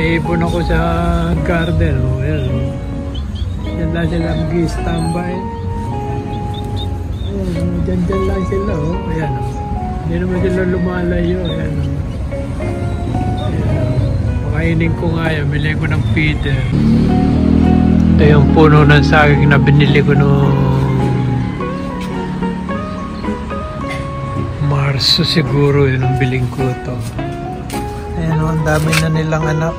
naipon ako sa garden. O, yan. Yan lang sila mag-standby. Diyan lang sila. O. Ayan. O. Hindi naman sila lumalayo. Ayan. O. Ayan. Pakainin ko nga yan. Bilhin ko ng feeder. Ito yung puno ng saging na binili ko noong Marso siguro. Yun ang biling ko ito. Ayan o, ang dami na nilang anak.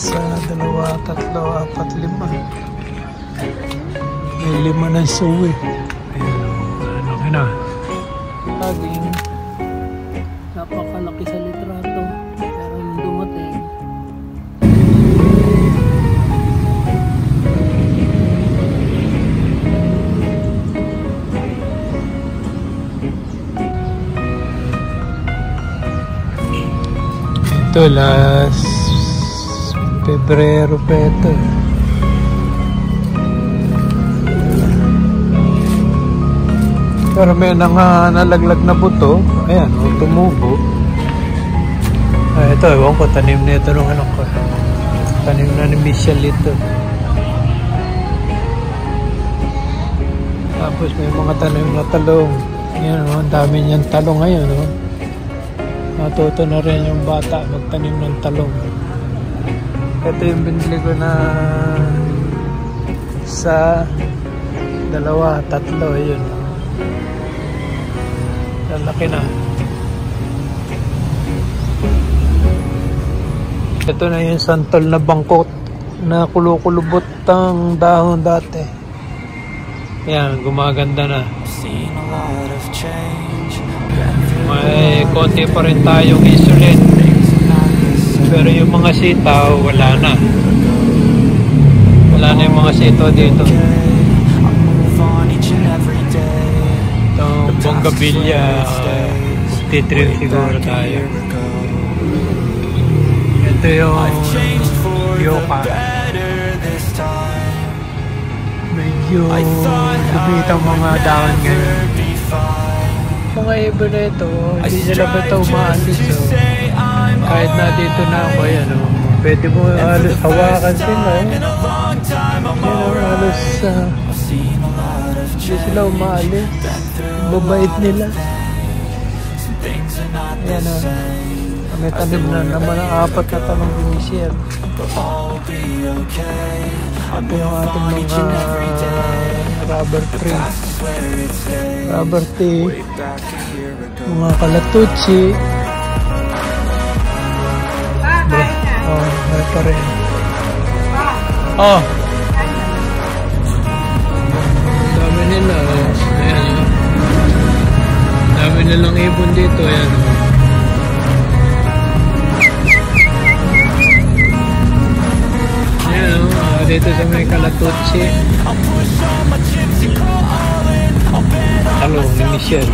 1, 2, 3, 4, 5. May 5 ng suwi. Ayan o, ano ka na? Saging. Napakalaki sa litrato. Pero yung dumating. Ito last Pebrero pa ito. Pero may nalaglag na buto. Ayan, tumubo. Ito, ewan ko, tanim na ito nung anak ko. Tanim na ni Michelle ito. Tapos may mga tanim na talong. Ayan, ang dami niyang talong ngayon. Natuto na rin yung bata magtanim ng talong. Ito yung binili ko na sa 2, 3, yun. Lalaki na. Ito na yung santol na bangkot na kulukulubot ang dahon dati. Yan, gumaganda na. May konti pa rin tayong insulin. Pero yung mga sitaw, wala na. Wala na yung mga sitaw dito. Itong bonggabilya, magtitrim siguro tayo. Ito yung yoka. Medyo lumitang mga dahon ngayon. Mga ibon na ito, hindi sila ba ito umaalis? Kahit na dito na ako, yan, pwede mo halos hawakan sila. Yan halos hindi sila umaalis. Babait nila. Yan may tanim na naman ang 4 na talong binisir. Ito yung ating mga rubber tree. Rubber tea. Mga kalatuchi. May pa rin. Dami nila. Ayan. Dami nilang ibon dito. Ayan. Ayan. Dito sa may kalatuchi. Hello, ni Michelle.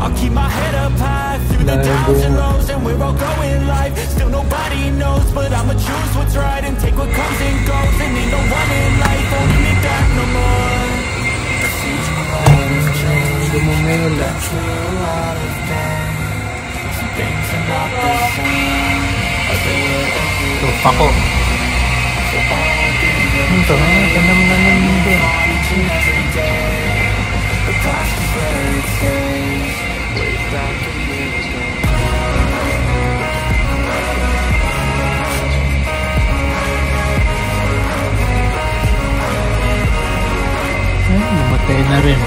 I'll keep my head up high through the downs and lows, and we're all going live. Still nobody knows, but I'ma choose what's right and take what comes and goes. And ain't no one in life holding me back no more. I see a lot of change, I've through a lot of pain. Some things are not the same as they were every day. Pako. Ito, tanam na naman din. The past is where it stays. Way back a year ago. Namatay na rin.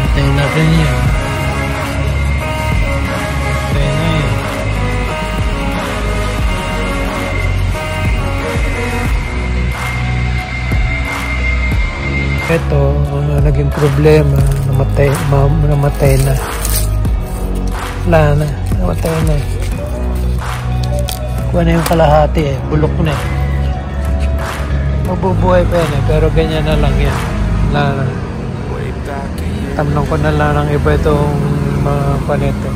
Namatay na rin yan. Namatay na yan. Ito, naging problema, namatay na. Wala na, namatay na. Kuha na yung kalahati bulok na Mabubuhay pa yan pero ganyan na lang yan. Wala na. Tamnong ko na lang ng iba itong mga panito.